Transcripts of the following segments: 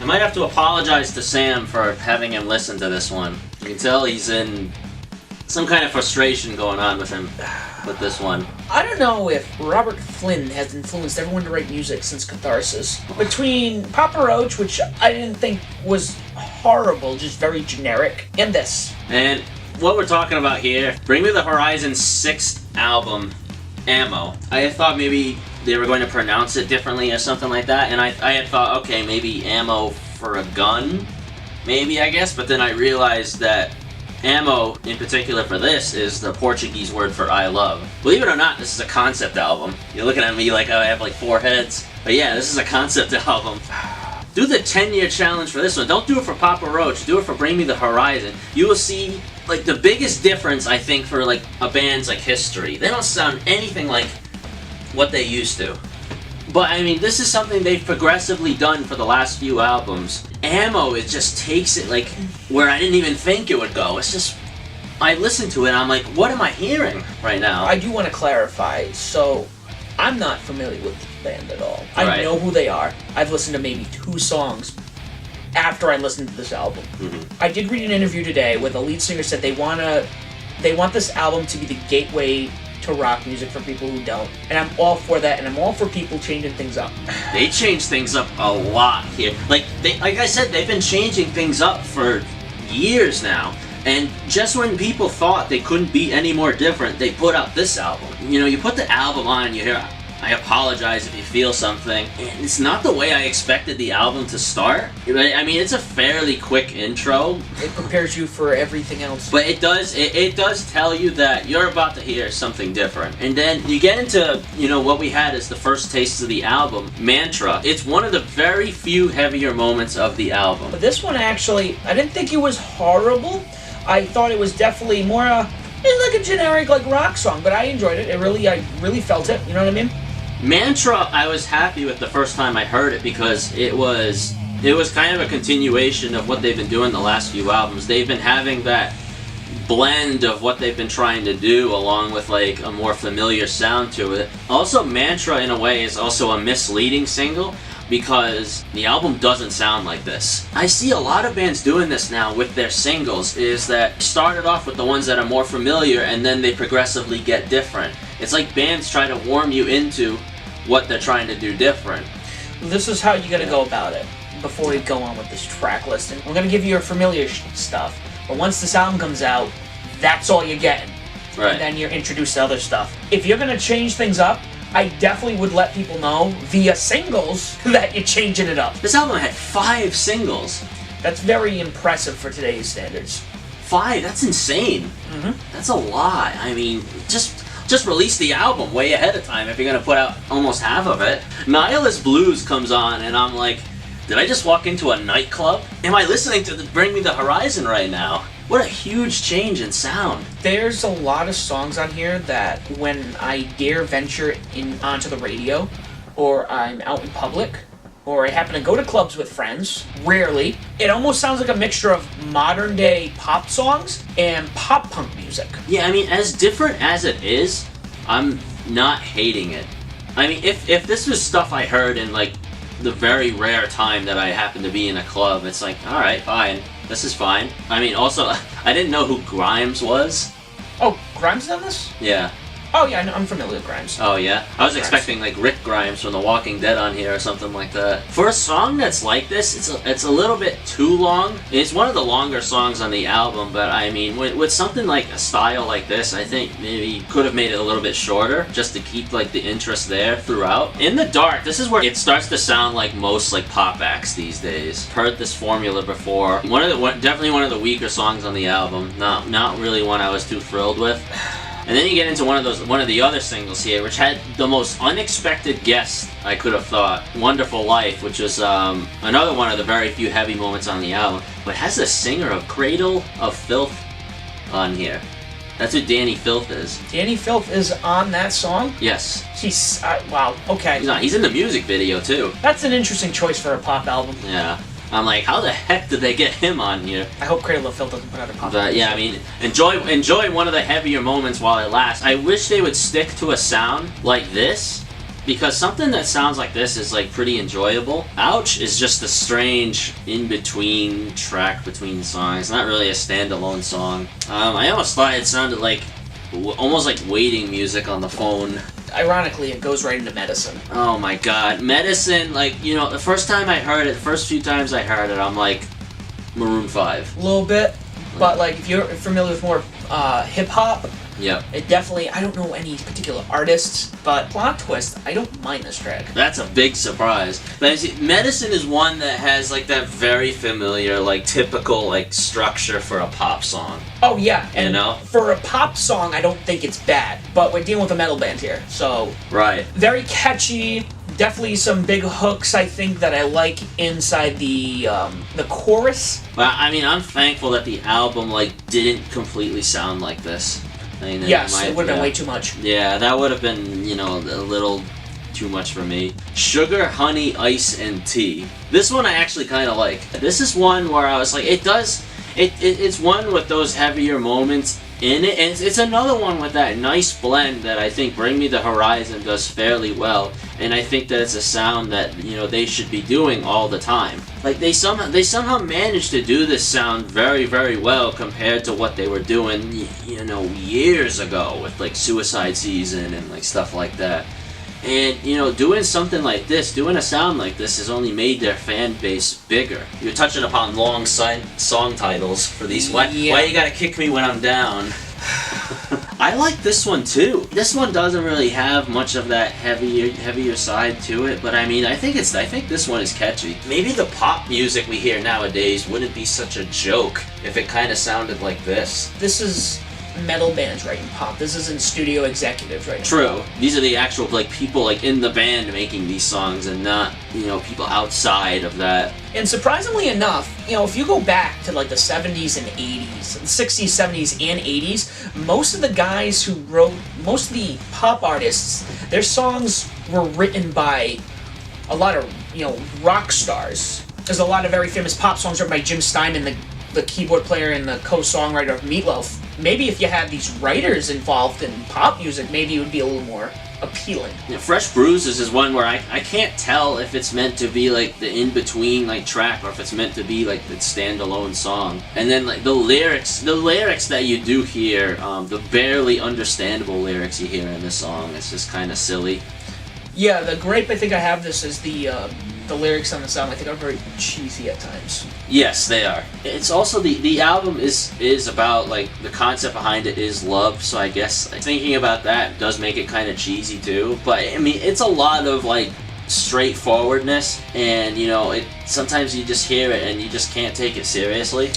might have to apologize to Sam for having him listen to this one. You can tell he's in some kind of frustration going on with him with this one. I don't know if Robert Flynn has influenced everyone to write music since Catharsis. Between Papa Roach, which I didn't think was horrible, just very generic, and this. And what we're talking about here, Bring Me the Horizon's 6th album, Ammo. I thought maybe they were going to pronounce it differently or something like that, and I had thought, okay, maybe ammo for a gun, maybe, I guess, but then I realized that ammo, in particular for this, is the Portuguese word for I love. Believe it or not, this is a concept album. You're looking at me like I have like 4 heads, but yeah, this is a concept album. Do the 10-year challenge for this one. Don't do it for Papa Roach. Do it for Bring Me the Horizon. You will see like the biggest difference, I think, for like a band's like history. They don't sound anything like what they used to. But I mean, this is something they've progressively done for the last few albums. Ammo, it just takes it like where I didn't even think it would go. It's just, I listen to it and I'm like, what am I hearing right now? I do want to clarify, so I'm not familiar with the band at all. I Right. know who they are. I've listened to maybe 2 songs after I listened to this album. Mm-hmm. I did read an interview today where the lead singer said they want this album to be the gateway to rock music for people who don't. And I'm all for that, and I'm all for people changing things up. They changed things up a lot here. Like I said, they've been changing things up for years now. And just when people thought they couldn't be any more different, they put out this album. You know, you put the album on and you hear, I apologize if you feel something. And it's not the way I expected the album to start. I mean, it's a fairly quick intro. It prepares you for everything else. But it does tell you that you're about to hear something different. And then you get into, you know, what we had as the first taste of the album, Mantra. It's one of the very few heavier moments of the album. But this one actually, I didn't think it was horrible. I thought it was definitely more it's like a generic like rock song, but I enjoyed it. I really felt it. You know what I mean? Mantra, I was happy with the first time I heard it because it was kind of a continuation of what they've been doing the last few albums. They've been having that blend of what they've been trying to do along with like a more familiar sound to it. Also, Mantra in a way is also a misleading single because the album doesn't sound like this. I see a lot of bands doing this now with their singles, is that started off with the ones that are more familiar and then they progressively get different. It's like bands try to warm you into what they're trying to do different. This is how you gotta go about it before we go on with this track list. And I'm gonna give you your familiar stuff, but once this album comes out, that's all you're getting. Right. And then you're introduced to other stuff. If you're gonna change things up, I definitely would let people know via singles that you're changing it up. This album had 5 singles. That's very impressive for today's standards. 5? That's insane. That's a lot. I mean, just release the album way ahead of time if you're gonna put out almost half of it. Nihilist Blues comes on and I'm like, did I just walk into a nightclub? Am I listening to Bring Me the Horizon right now? What a huge change in sound. There's a lot of songs on here that when I dare venture onto the radio, or I'm out in public, or I happen to go to clubs with friends, rarely, it almost sounds like a mixture of modern day pop songs and pop punk music. Yeah, I mean, as different as it is, I'm not hating it. I mean, if this was stuff I heard in like the very rare time that I happen to be in a club, it's like, alright, fine. This is fine. I mean, also, I didn't know who Grimes was. Oh, Grimes on this? Yeah. Oh yeah, I'm familiar with Grimes. Oh yeah? I was Grimes. expecting like Rick Grimes from The Walking Dead on here or something like that. For a song that's like this, it's a little bit too long. It's one of the longer songs on the album, but I mean, with something like a style like this, I think maybe could have made it a little bit shorter, just to keep like the interest there throughout. In the Dark, this is where it starts to sound like most like pop acts these days. Heard this formula before. Definitely one of the weaker songs on the album. Not really one I was too thrilled with. And then you get into one of the other singles here, which had the most unexpected guest I could have thought. Wonderful Life, which was another one of the very few heavy moments on the album, but has the singer of Cradle of Filth on here. That's who Danny Filth is. Danny Filth is on that song? Yes. He's, wow, okay. He's in the music video too. That's an interesting choice for a pop album. Yeah. I'm like, how the heck did they get him on here? I hope Cradle of Filth doesn't put out a pop But album. yeah, I mean, enjoy one of the heavier moments while it lasts. I wish they would stick to a sound like this because something that sounds like this is like pretty enjoyable. Ouch is just a strange in-between track between songs. Not really a standalone song. I almost thought it sounded like almost like waiting music on the phone. Ironically, it goes right into Medicine. Oh my god. Medicine, like, you know, the first time I heard it, the first few times I heard it, I'm like, Maroon 5. A little bit, but like if you're familiar with more hip-hop, Yep. it definitely, I don't know any particular artists, but plot twist, I don't mind this track. That's a big surprise. But I see, Medicine is one that has like that very familiar, like typical like structure for a pop song. Oh yeah, and You know? for a pop song, I don't think it's bad, but we're dealing with a metal band here, so Right. very catchy. Definitely some big hooks, I think, that I like inside the chorus. Well, I mean, I'm thankful that the album like didn't completely sound like this. I mean, Yes, it would have been yeah. way too much. Yeah, that would have been, you know, a little too much for me. Sugar, Honey, Ice, and Tea. This one I actually kind of like. This is one where I was like, it's one with those heavier moments in it, and it's another one with that nice blend that I think Bring Me the Horizon does fairly well, and I think that it's a sound that, you know, they should be doing all the time. Like, they somehow managed to do this sound very, very well compared to what they were doing, you know, years ago with, like, Suicide Season and, like, stuff like that. And, you know, doing something like this, doing a sound like this has only made their fan base bigger. You're touching upon long song titles for these. Why you gotta kick me when I'm down? I like this one too. This one doesn't really have much of that heavier side to it, but I mean, I think this one is catchy. Maybe the pop music we hear nowadays wouldn't be such a joke if it kind of sounded like this. This is metal bands writing pop. This isn't studio executives writing True. pop. These are the actual like people like in the band making these songs, and not, you know, people outside of that. And surprisingly enough, you know, if you go back to like the 70s and 80s, the 60s, 70s, and 80s, most of the guys who wrote, most of the pop artists, their songs were written by a lot of, you know, rock stars. There's a lot of very famous pop songs written by Jim Steinman, the keyboard player and the co-songwriter of Meatloaf. Maybe if you had these writers involved in pop music, maybe it would be a little more appealing. Yeah, Fresh Bruises is one where I can't tell if it's meant to be like the in-between like track or if it's meant to be like the standalone song. And then like the lyrics that you do hear, the barely understandable lyrics you hear in this song, it's just kind of silly. Yeah, the gripe I think I have this is the lyrics on the song I think are very cheesy at times. Yes, they are. It's also the album is about like the concept behind it is love, so I guess thinking about that does make it kind of cheesy too. But I mean, it's a lot of like straightforwardness, and you know, sometimes you just hear it and you just can't take it seriously.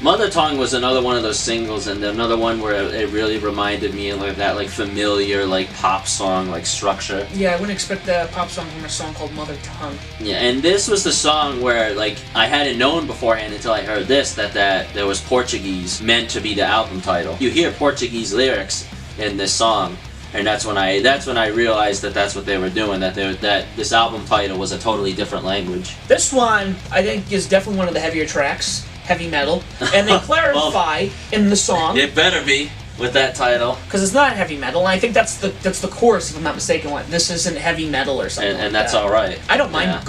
Mother Tongue was another one of those singles, and another one where it really reminded me of like that like familiar like pop song like structure. Yeah, I wouldn't expect a pop song from a song called Mother Tongue. Yeah, and this was the song where like I hadn't known beforehand until I heard this that there was Portuguese meant to be the album title. You hear Portuguese lyrics in this song, and that's when I realized that that's what they were doing. That this album title was a totally different language. This one, I think, is definitely one of the heavier tracks, heavy metal, and they clarify in the song It better be with that title, because it's not heavy metal, and I think that's the chorus, if I'm not mistaken. What this isn't heavy metal or something, and that's all right. I don't mind Yeah.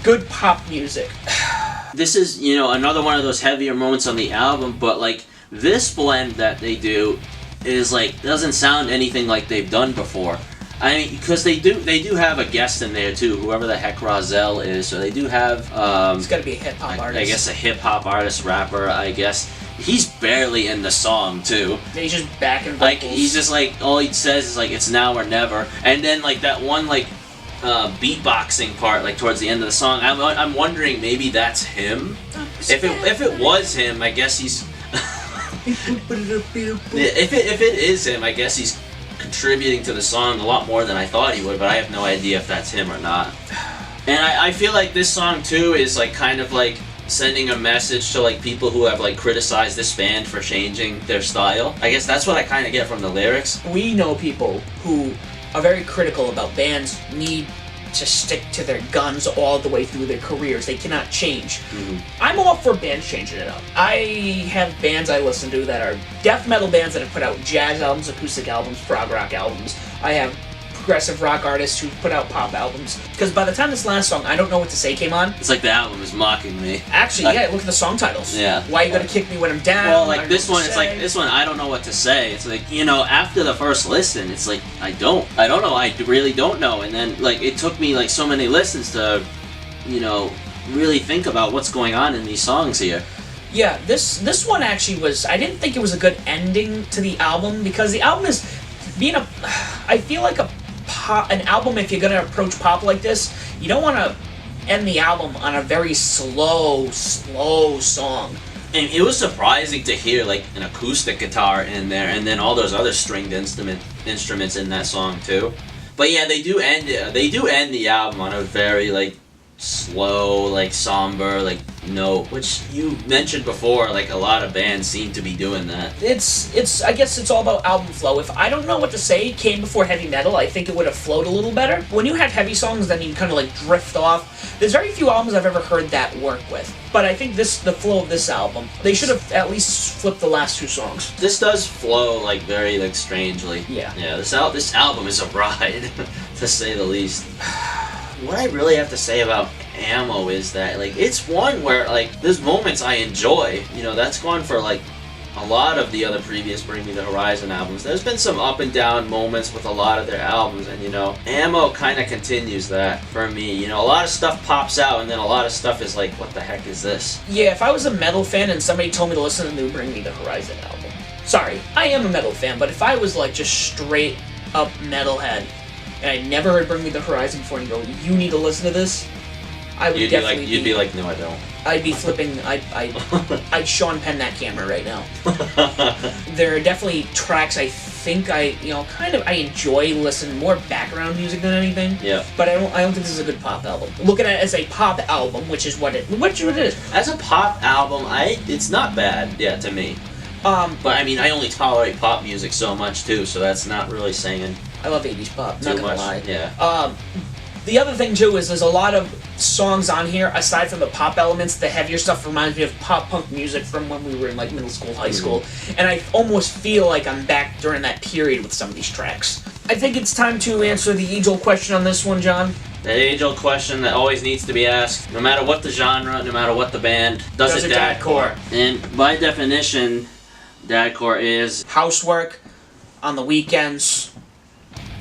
good pop music. This is, you know, another one of those heavier moments on the album, but like this blend that they do is like doesn't sound anything like they've done before. I mean, because they do have a guest in there too, whoever the heck Rozelle is. So they do have. It's got to be a hip hop artist. I guess a hip hop artist, rapper. I guess he's barely in the song too. He's just backing vocals. Like he's just like all he says is like it's now or never, and then like that one like beatboxing part like towards the end of the song. I'm wondering maybe that's him. If it was him, I guess he's. If it is him, I guess he's contributing to the song a lot more than I thought he would, but I have no idea if that's him or not. And I feel like this song too is like kind of like sending a message to like people who have like criticized this band for changing their style. I guess that's what I kind of get from the lyrics. We know people who are very critical about bands need to stick to their guns all the way through their careers. They cannot change. Mm-hmm. I'm all for bands changing it up. I have bands I listen to that are death metal bands that have put out jazz albums, acoustic albums, prog rock albums. I have progressive rock artists who put out pop albums. Because by the time this last song, I Don't Know What to Say, came on, It's like the album is mocking me. actually, yeah, look at the song titles. Yeah. Why You Gonna Kick Me When I'm Down? Well, I like Don't this Know What one, to it's like Say. this one. I don't know what to say. It's like, after the first listen, it's like I don't know. I really don't know. And then like it took me like so many listens to, really think about what's going on in these songs here. Yeah, this one actually was. I didn't think it was a good ending to the album because the album is being a. I feel like an album. If you're gonna approach pop like this, you don't want to end the album on a very slow song. And it was surprising to hear like an acoustic guitar in there, and then all those other stringed instruments in that song too. But yeah, they do end the album on a very like slow, like somber, like note, which you mentioned before. Like a lot of bands seem to be doing that. It's. I guess it's all about album flow. If I Don't Know What to Say came before heavy metal, I think it would have flowed a little better. When you have heavy songs, then you kind of like drift off. There's very few albums I've ever heard that work with. But I think the flow of this album, they should have at least flipped the last two songs. This does flow like very like strangely. Yeah. Yeah. This album is a ride, to say the least. What I really have to say about Ammo is that like it's one where like there's moments I enjoy. That's gone for like a lot of the other previous Bring Me the Horizon albums. There's been some up and down moments with a lot of their albums, and Ammo kind of continues that for me. A lot of stuff pops out, and then a lot of stuff is like, what the heck is this? Yeah, if I was a metal fan and somebody told me to listen to the new Bring Me the Horizon album, sorry, I am a metal fan, but if I was like just straight up metalhead and I never heard Bring Me the Horizon before, and you go, you need to listen to this, I would definitely you'd be like, no, I don't. I'd be flipping. I'd Sean Penn that camera right now. There are definitely tracks I think I enjoy listening more background music than anything. Yeah. But I don't think this is a good pop album. Looking at it as a pop album, which is what it is. As a pop album, it's not bad. Yeah, to me. But I mean, I only tolerate pop music so much too, so that's not really saying I love 80s pop. Not too gonna much. lie. Yeah. The other thing too is there's a lot of songs on here aside from the pop elements. The heavier stuff reminds me of pop punk music from when we were in like middle school, high school, and I almost feel like I'm back during that period with some of these tracks. I think it's time to answer the age-old question on this one, John. The age-old question that always needs to be asked, no matter what the genre, no matter what the band, does it dadcore? And by definition, dadcore is housework on the weekends.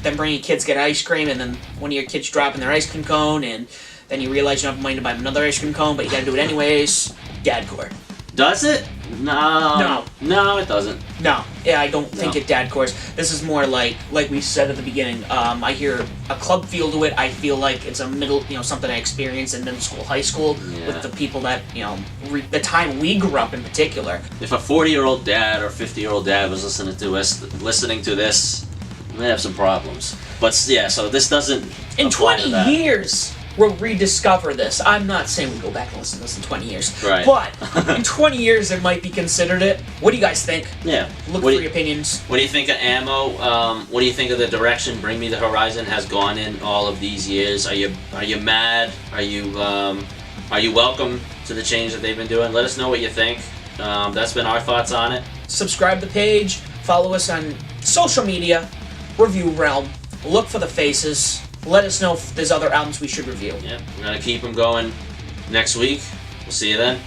Then bring your kids get ice cream, and then one of your kids dropping their ice cream cone, and then you realize you don't have money to buy another ice cream cone, but you gotta do it anyways. Dadcore. Does it? No. No, it doesn't. No. Yeah, I don't think it dadcores. This is more like we said at the beginning. I hear a club feel to it. I feel like it's a something I experienced in middle school, high school, with the people that, the time we grew up in particular. If a 40-year-old dad or 50-year-old dad was listening to this, they have some problems. But yeah, so this doesn't. In 20 years, we'll rediscover this. I'm not saying we go back and listen to this in 20 years. Right. But in 20 years, it might be considered it. What do you guys think? Yeah. Look for your opinions. What do you think of Ammo? What do you think of the direction Bring Me the Horizon has gone in all of these years? Are you mad? Are you welcome to the change that they've been doing? Let us know what you think. That's been our thoughts on it. Subscribe to the page. Follow us on social media. Review Realm. Look for the faces. Let us know if there's other albums we should review. Yeah, we're going to keep them going next week. We'll see you then.